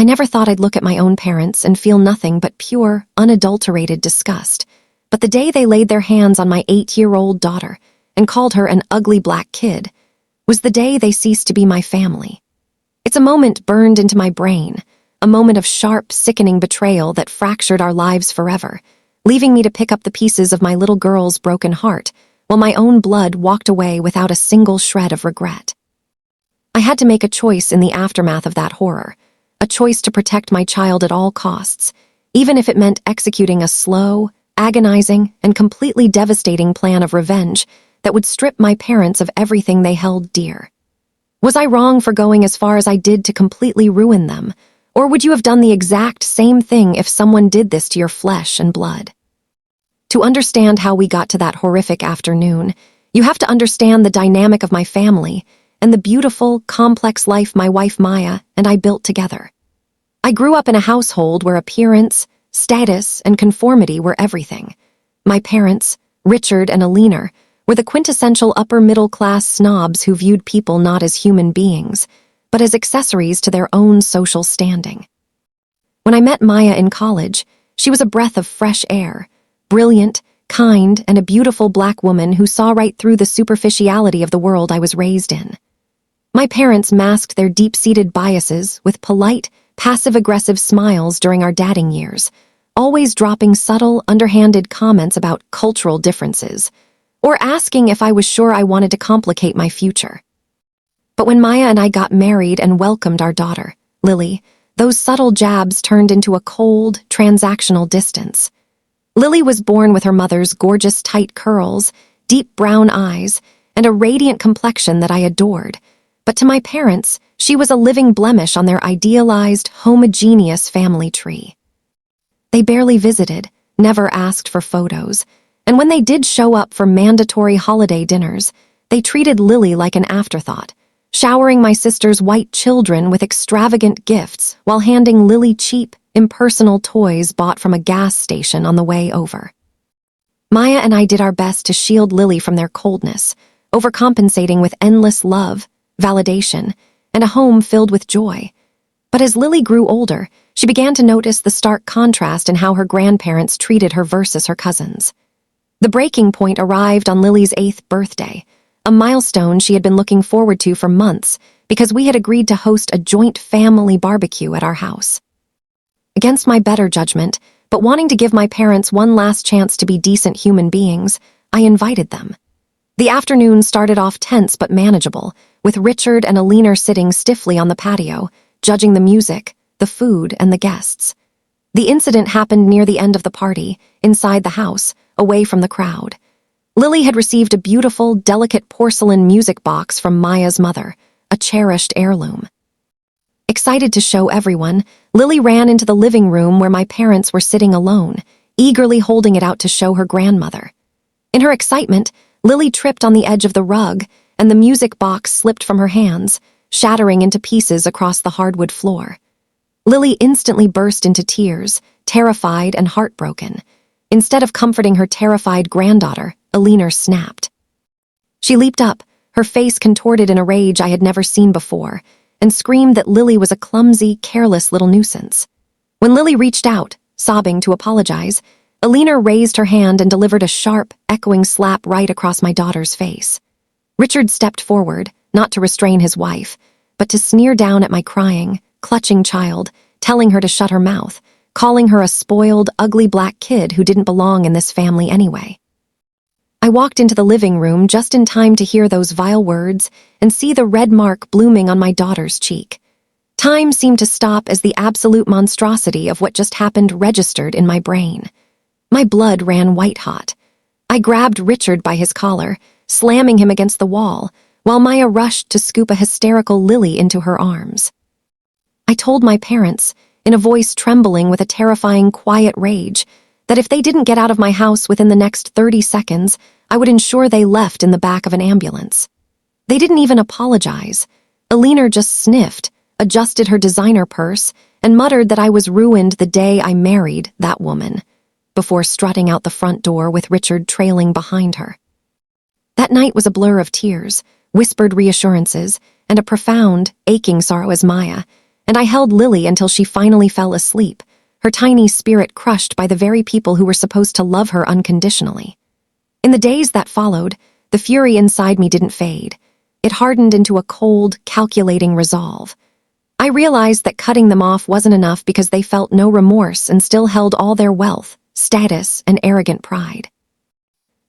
I never thought I'd look at my own parents and feel nothing but pure, unadulterated disgust. But the day they laid their hands on my 8-year-old daughter and called her an ugly black kid was the day they ceased to be my family. It's a moment burned into my brain, a moment of sharp, sickening betrayal that fractured our lives forever, leaving me to pick up the pieces of my little girl's broken heart, while my own blood walked away without a single shred of regret. I had to make a choice in the aftermath of that horror, a choice to protect my child at all costs, even if it meant executing a slow, agonizing, and completely devastating plan of revenge that would strip my parents of everything they held dear. Was I wrong for going as far as I did to completely ruin them, or would you have done the exact same thing if someone did this to your flesh and blood? To understand how we got to that horrific afternoon, you have to understand the dynamic of my family and the beautiful, complex life my wife Maya and I built together. I grew up in a household where appearance, status, and conformity were everything. My parents, Richard and Alina, were the quintessential upper-middle-class snobs who viewed people not as human beings, but as accessories to their own social standing. When I met Maya in college, she was a breath of fresh air, brilliant, kind, and a beautiful black woman who saw right through the superficiality of the world I was raised in. My parents masked their deep-seated biases with polite, passive-aggressive smiles during our dating years, always dropping subtle, underhanded comments about cultural differences, or asking if I was sure I wanted to complicate my future. But when Maya and I got married and welcomed our daughter, Lily, those subtle jabs turned into a cold, transactional distance. Lily was born with her mother's gorgeous tight curls, deep brown eyes, and a radiant complexion that I adored, but to my parents, she was a living blemish on their idealized, homogeneous family tree. They barely visited, never asked for photos, and when they did show up for mandatory holiday dinners, they treated Lily like an afterthought, showering my sister's white children with extravagant gifts while handing Lily cheap, impersonal toys bought from a gas station on the way over. Maya and I did our best to shield Lily from their coldness, overcompensating with endless love, validation, and a home filled with joy. But as Lily grew older, she began to notice the stark contrast in how her grandparents treated her versus her cousins. The breaking point arrived on Lily's 8th birthday, a milestone she had been looking forward to for months because we had agreed to host a joint family barbecue at our house. Against my better judgment, but wanting to give my parents one last chance to be decent human beings, I invited them. The afternoon started off tense but manageable, with Richard and Alina sitting stiffly on the patio, judging the music, the food, and the guests. The incident happened near the end of the party, inside the house, away from the crowd. Lily had received a beautiful, delicate porcelain music box from Maya's mother, a cherished heirloom. Excited to show everyone, Lily ran into the living room where my parents were sitting alone, eagerly holding it out to show her grandmother. In her excitement, Lily tripped on the edge of the rug, and the music box slipped from her hands, shattering into pieces across the hardwood floor. Lily instantly burst into tears, terrified and heartbroken. Instead of comforting her terrified granddaughter, Alina snapped. She leaped up, her face contorted in a rage I had never seen before, and screamed that Lily was a clumsy, careless little nuisance. When Lily reached out, sobbing, to apologize, Alina raised her hand and delivered a sharp, echoing slap right across my daughter's face. Richard stepped forward, not to restrain his wife, but to sneer down at my crying, clutching child, telling her to shut her mouth, calling her a spoiled, ugly black kid who didn't belong in this family anyway. I walked into the living room just in time to hear those vile words and see the red mark blooming on my daughter's cheek. Time seemed to stop as the absolute monstrosity of what just happened registered in my brain. My blood ran white-hot. I grabbed Richard by his collar, slamming him against the wall, while Maya rushed to scoop a hysterical Lily into her arms. I told my parents, in a voice trembling with a terrifying, quiet rage, that if they didn't get out of my house within the next 30 seconds, I would ensure they left in the back of an ambulance. They didn't even apologize. Alina just sniffed, adjusted her designer purse, and muttered that I was ruined the day I married that woman, before strutting out the front door with Richard trailing behind her. That night was a blur of tears, whispered reassurances, and a profound, aching sorrow as Maya, and I held Lily until she finally fell asleep, her tiny spirit crushed by the very people who were supposed to love her unconditionally. In the days that followed, the fury inside me didn't fade. It hardened into a cold, calculating resolve. I realized that cutting them off wasn't enough because they felt no remorse and still held all their wealth, status, and arrogant pride.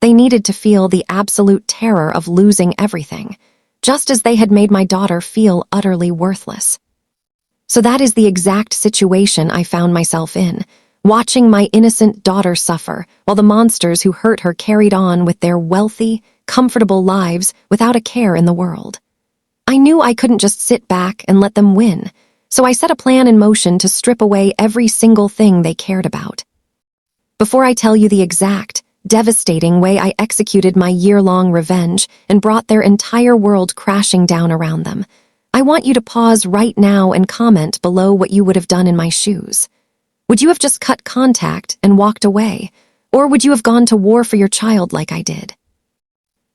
They needed to feel the absolute terror of losing everything, just as they had made my daughter feel utterly worthless. So that is the exact situation I found myself in, watching my innocent daughter suffer while the monsters who hurt her carried on with their wealthy, comfortable lives without a care in the world. I knew I couldn't just sit back and let them win, so I set a plan in motion to strip away every single thing they cared about. Before I tell you the exact, devastating way I executed my year-long revenge and brought their entire world crashing down around them, I want you to pause right now and comment below what you would have done in my shoes. Would you have just cut contact and walked away, or would you have gone to war for your child like I did?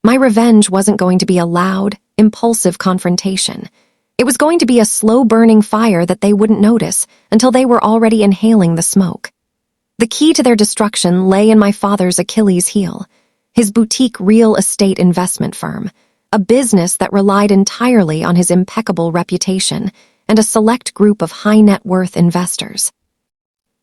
My revenge wasn't going to be a loud, impulsive confrontation. It was going to be a slow-burning fire that they wouldn't notice until they were already inhaling the smoke. The key to their destruction lay in my father's Achilles heel, his boutique real estate investment firm, a business that relied entirely on his impeccable reputation and a select group of high-net-worth investors.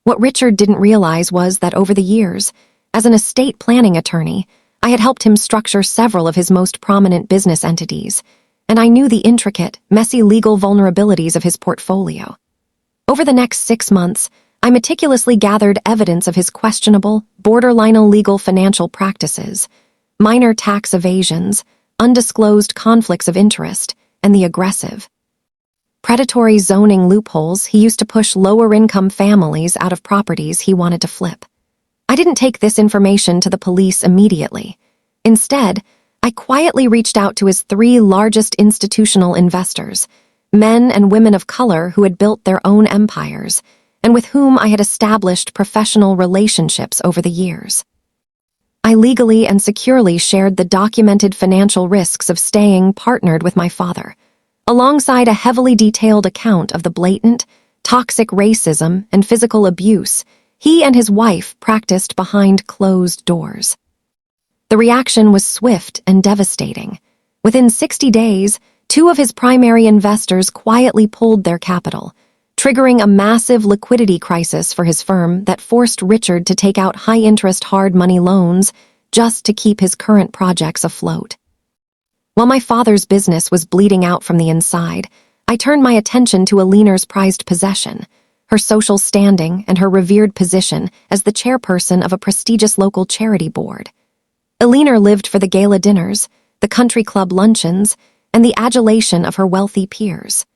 What Richard didn't realize was that over the years, as an estate planning attorney, I had helped him structure several of his most prominent business entities, and I knew the intricate, messy legal vulnerabilities of his portfolio. Over the next 6 months, I meticulously gathered evidence of his questionable, borderline illegal financial practices, minor tax evasions, undisclosed conflicts of interest, and the aggressive, predatory zoning loopholes he used to push lower-income families out of properties he wanted to flip. I didn't take this information to the police immediately. Instead, I quietly reached out to his 3 largest institutional investors, men and women of color who had built their own empires, and with whom I had established professional relationships over the years. I legally and securely shared the documented financial risks of staying partnered with my father, alongside a heavily detailed account of the blatant, toxic racism and physical abuse he and his wife practiced behind closed doors. The reaction was swift and devastating. Within 60 days, 2 of his primary investors quietly pulled their capital, triggering a massive liquidity crisis for his firm that forced Richard to take out high-interest hard money loans just to keep his current projects afloat. While my father's business was bleeding out from the inside, I turned my attention to Alina's prized possession, her social standing and her revered position as the chairperson of a prestigious local charity board. Alina lived for the gala dinners, the country club luncheons, and the adulation of her wealthy peers.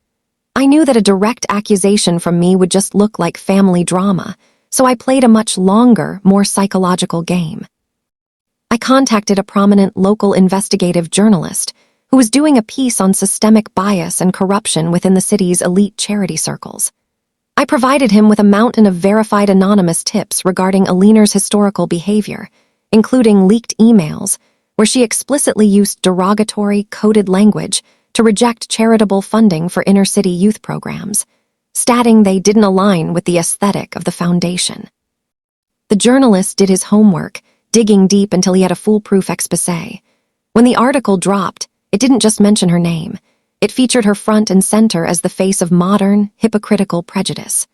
I knew that a direct accusation from me would just look like family drama, so I played a much longer, more psychological game. I contacted a prominent local investigative journalist who was doing a piece on systemic bias and corruption within the city's elite charity circles. I provided him with a mountain of verified anonymous tips regarding Alina's historical behavior, including leaked emails, where she explicitly used derogatory, coded language to reject charitable funding for inner-city youth programs, stating they didn't align with the aesthetic of the foundation. The journalist did his homework, digging deep until he had a foolproof exposé. When the article dropped, it didn't just mention her name. It featured her front and center as the face of modern, hypocritical prejudice.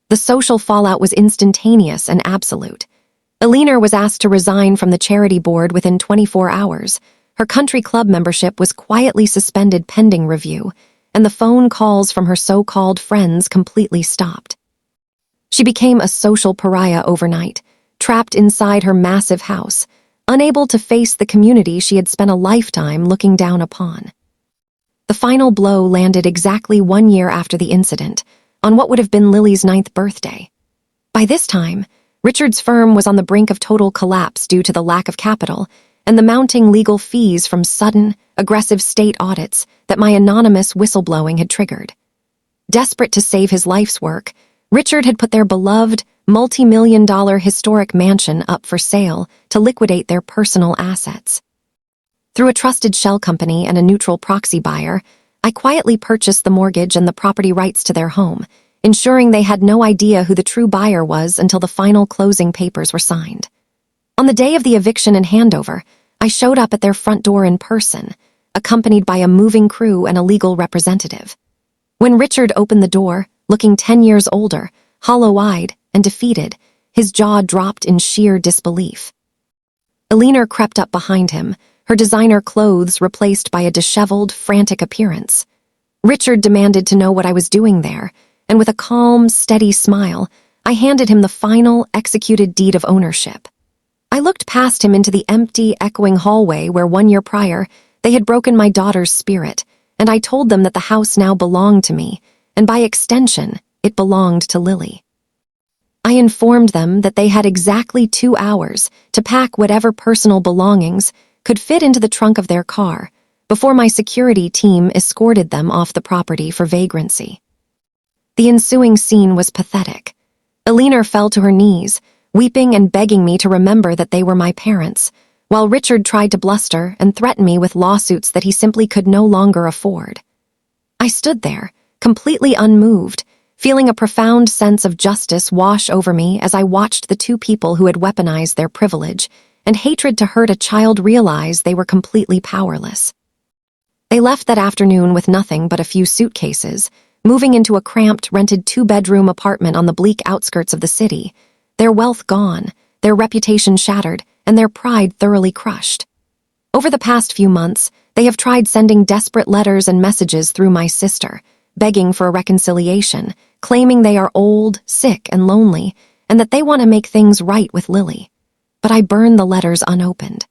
The social fallout was instantaneous and absolute. Alina was asked to resign from the charity board within 24 hours. Her country club membership was quietly suspended pending review, and the phone calls from her so-called friends completely stopped. She became a social pariah overnight, trapped inside her massive house, unable to face the community she had spent a lifetime looking down upon. The final blow landed exactly 1 year after the incident, on what would have been Lily's 9th birthday. By this time, Richard's firm was on the brink of total collapse due to the lack of capital and the mounting legal fees from sudden, aggressive state audits that my anonymous whistleblowing had triggered. Desperate to save his life's work, Richard had put their beloved, multi-million-dollar historic mansion up for sale to liquidate their personal assets. Through a trusted shell company and a neutral proxy buyer, I quietly purchased the mortgage and the property rights to their home, ensuring they had no idea who the true buyer was until the final closing papers were signed. On the day of the eviction and handover, I showed up at their front door in person, accompanied by a moving crew and a legal representative. When Richard opened the door, looking 10 years older, hollow-eyed and defeated, his jaw dropped in sheer disbelief. Eleanor crept up behind him, her designer clothes replaced by a disheveled, frantic appearance. Richard demanded to know what I was doing there, and with a calm, steady smile, I handed him the final, executed deed of ownership. I looked past him into the empty, echoing hallway where 1 year prior, they had broken my daughter's spirit, and I told them that the house now belonged to me, and by extension, it belonged to Lily. I informed them that they had exactly 2 hours to pack whatever personal belongings could fit into the trunk of their car before my security team escorted them off the property for vagrancy. The ensuing scene was pathetic. Eleanor fell to her knees, weeping and begging me to remember that they were my parents, while Richard tried to bluster and threaten me with lawsuits that he simply could no longer afford. I stood there, completely unmoved, feeling a profound sense of justice wash over me as I watched the 2 people who had weaponized their privilege and hatred to hurt a child realize they were completely powerless. They left that afternoon with nothing but a few suitcases, moving into a cramped, rented 2-bedroom apartment on the bleak outskirts of the city, their wealth gone, their reputation shattered, and their pride thoroughly crushed. Over the past few months, they have tried sending desperate letters and messages through my sister, begging for a reconciliation, claiming they are old, sick, and lonely, and that they want to make things right with Lily. But I burned the letters unopened.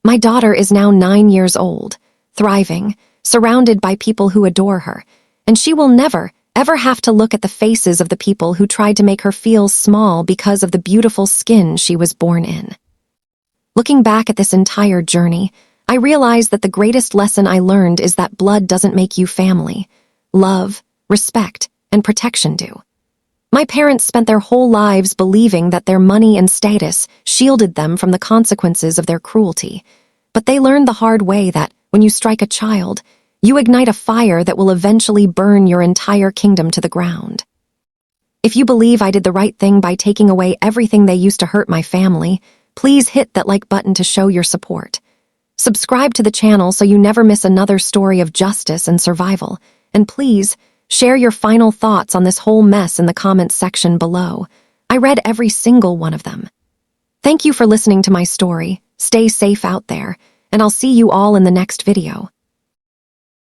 My daughter is now 9 years old, thriving, surrounded by people who adore her, and she will never, ever have to look at the faces of the people who tried to make her feel small because of the beautiful skin she was born in. Looking back at this entire journey, I realized that the greatest lesson I learned is that blood doesn't make you family. Love, respect, and protection do. My parents spent their whole lives believing that their money and status shielded them from the consequences of their cruelty, but they learned the hard way that, when you strike a child, you ignite a fire that will eventually burn your entire kingdom to the ground. If you believe I did the right thing by taking away everything they used to hurt my family, please hit that like button to show your support. Subscribe to the channel so you never miss another story of justice and survival, and please, share your final thoughts on this whole mess in the comments section below. I read every single one of them. Thank you for listening to my story. Stay safe out there, and I'll see you all in the next video.